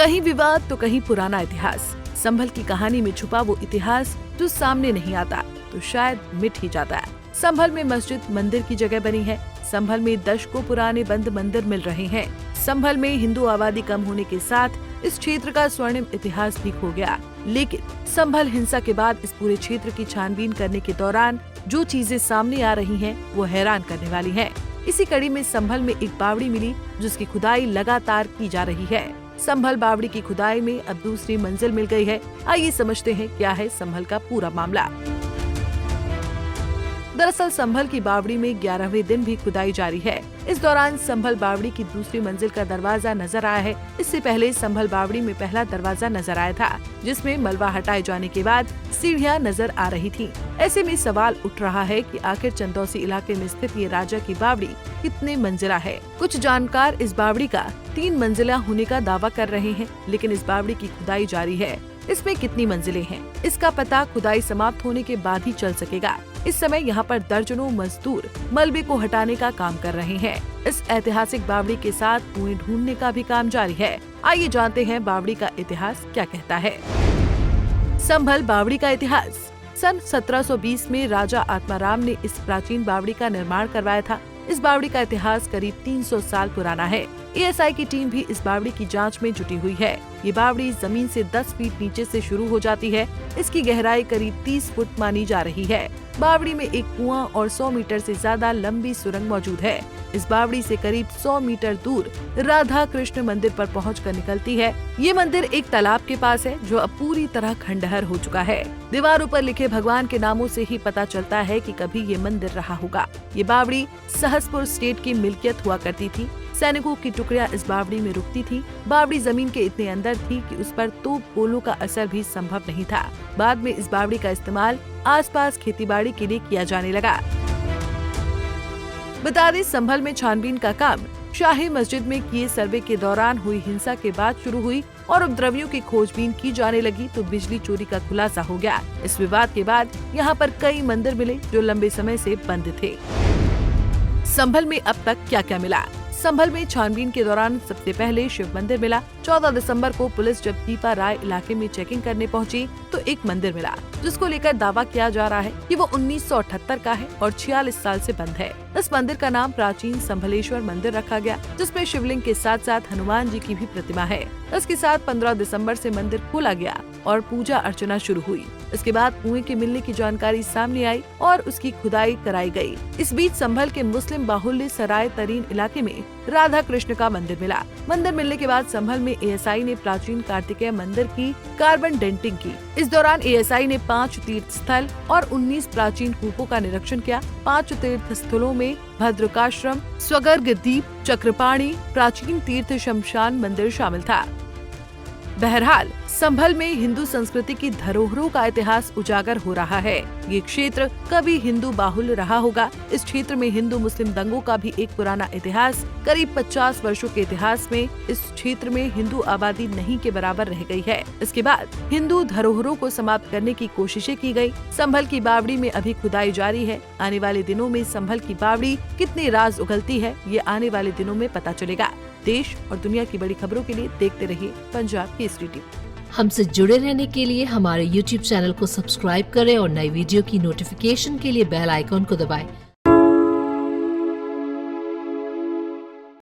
कहीं विवाद तो कहीं पुराना इतिहास। संभल की कहानी में छुपा वो इतिहास जो सामने नहीं आता तो शायद मिट ही जाता है। संभल में मस्जिद मंदिर की जगह बनी है। संभल में दशकों पुराने बंद मंदिर मिल रहे हैं। संभल में हिंदू आबादी कम होने के साथ इस क्षेत्र का स्वर्णिम इतिहास भी खो गया। लेकिन संभल हिंसा के बाद इस पूरे क्षेत्र की छानबीन करने के दौरान जो चीजें सामने आ रही हैं, वो हैरान करने वाली हैं। इसी कड़ी में संभल में एक बावड़ी मिली जिसकी खुदाई लगातार की जा रही है। संभल बावड़ी की खुदाई में अब दूसरी मंजिल मिल गई है। आइए समझते हैं क्या है संभल का पूरा मामला। दरअसल संभल की बावड़ी में 11वें दिन भी खुदाई जारी है। इस दौरान संभल बावड़ी की दूसरी मंजिल का दरवाजा नजर आया है। इससे पहले संभल बावड़ी में पहला दरवाजा नजर आया था, जिसमें मलबा हटाए जाने के बाद सीढ़ियां नजर आ रही थी। ऐसे में सवाल उठ रहा है कि आखिर चंदौसी इलाके में स्थित ये राजा की बावड़ी कितने मंजिला है। कुछ जानकार इस बावड़ी का 3 मंजिला होने का दावा कर रहे हैं, लेकिन इस बावड़ी की खुदाई जारी है। इसमें कितनी मंजिलें हैं, इसका पता खुदाई समाप्त होने के बाद ही चल सकेगा। इस समय यहाँ पर दर्जनों मजदूर मलबे को हटाने का काम कर रहे हैं। इस ऐतिहासिक बावड़ी के साथ कुएं ढूंढने का भी काम जारी है। आइए जानते हैं बावड़ी का इतिहास क्या कहता है। संभल बावड़ी का इतिहास। सन 1720 में राजा आत्माराम ने इस प्राचीन बावड़ी का निर्माण करवाया था। इस बावड़ी का इतिहास करीब 300 साल पुराना है। एएसआई की टीम भी इस बावड़ी की जांच में जुटी हुई है। ये बावड़ी जमीन से 10 फीट नीचे से शुरू हो जाती है। इसकी गहराई करीब 30 फुट मानी जा रही है। बावड़ी में एक कुआं और 100 मीटर से ज्यादा लंबी सुरंग मौजूद है। इस बावड़ी से करीब 100 मीटर दूर राधा कृष्ण मंदिर पर पहुंचकर निकलती है। ये मंदिर एक तालाब के पास है जो अब पूरी तरह खंडहर हो चुका है। दीवारों पर लिखे भगवान के नामों से ही पता चलता है कि कभी ये मंदिर रहा होगा। ये बावड़ी सहसपुर स्टेट की मिल्कियत हुआ करती थी। सैनिकों की टुकड़ियां इस बावड़ी में रुकती थी। बावड़ी जमीन के इतने अंदर थी कि उस पर तोप गोलों का असर भी संभव नहीं था। बाद में इस बावड़ी का इस्तेमाल आसपास खेतीबाड़ी के लिए किया जाने लगा। बता दें, संभल में छानबीन का काम शाही मस्जिद में किए सर्वे के दौरान हुई हिंसा के बाद शुरू हुई और उपद्रवियों की खोजबीन की जाने लगी तो बिजली चोरी का खुलासा हो गया। इस विवाद के बाद यहाँ पर कई मंदिर मिले जो लंबे समय से बंद थे। संभल में अब तक क्या क्या मिला। संभल में छानबीन के दौरान सबसे पहले शिव मंदिर मिला। 14 दिसंबर को पुलिस जब दीपा राय इलाके में चेकिंग करने पहुंची तो एक मंदिर मिला जिसको लेकर दावा किया जा रहा है कि वो 1978 का है और 46 साल से बंद है। इस मंदिर का नाम प्राचीन संभलेश्वर मंदिर रखा गया, जिसमें शिवलिंग के साथ साथ हनुमान जी की भी प्रतिमा है। इसके साथ 15 दिसंबर से मंदिर खोला गया और पूजा अर्चना शुरू हुई। इसके बाद कुएं के मिलने की जानकारी सामने आई और उसकी खुदाई कराई गई। इस बीच संभल के मुस्लिम बाहुल्य सराय तरीन इलाके में राधा कृष्ण का मंदिर मिला। मंदिर मिलने के बाद संभल में एएसआई ने प्राचीन कार्तिकेय मंदिर की कार्बन डेंटिंग की। इस दौरान एएसआई ने 5 तीर्थ स्थल और 19 प्राचीन कूपों का निरीक्षण किया। 5 तीर्थ स्थलों में भद्रकाश्रम, स्वगर्ग दीप, चक्रपाणी, प्राचीन तीर्थ शमशान मंदिर शामिल था। बहरहाल संभल में हिंदू संस्कृति की धरोहरों का इतिहास उजागर हो रहा है। ये क्षेत्र कभी हिंदू बाहुल्य रहा होगा। इस क्षेत्र में हिंदू मुस्लिम दंगों का भी एक पुराना इतिहास, करीब 50 वर्षों के इतिहास में इस क्षेत्र में हिंदू आबादी नहीं के बराबर रह गई है। इसके बाद हिंदू धरोहरों को समाप्त करने की कोशिशें की गयी। संभल की बावड़ी में अभी खुदाई जारी है। आने वाले दिनों में संभल की बावड़ी कितने राज उगलती है, ये आने वाले दिनों में पता चलेगा। देश और दुनिया की बड़ी खबरों के लिए देखते रहिए पंजाब केसरी टीवी। हमसे जुड़े रहने के लिए हमारे YouTube चैनल को सब्सक्राइब करें और नई वीडियो की नोटिफिकेशन के लिए बेल आइकॉन को दबाएं।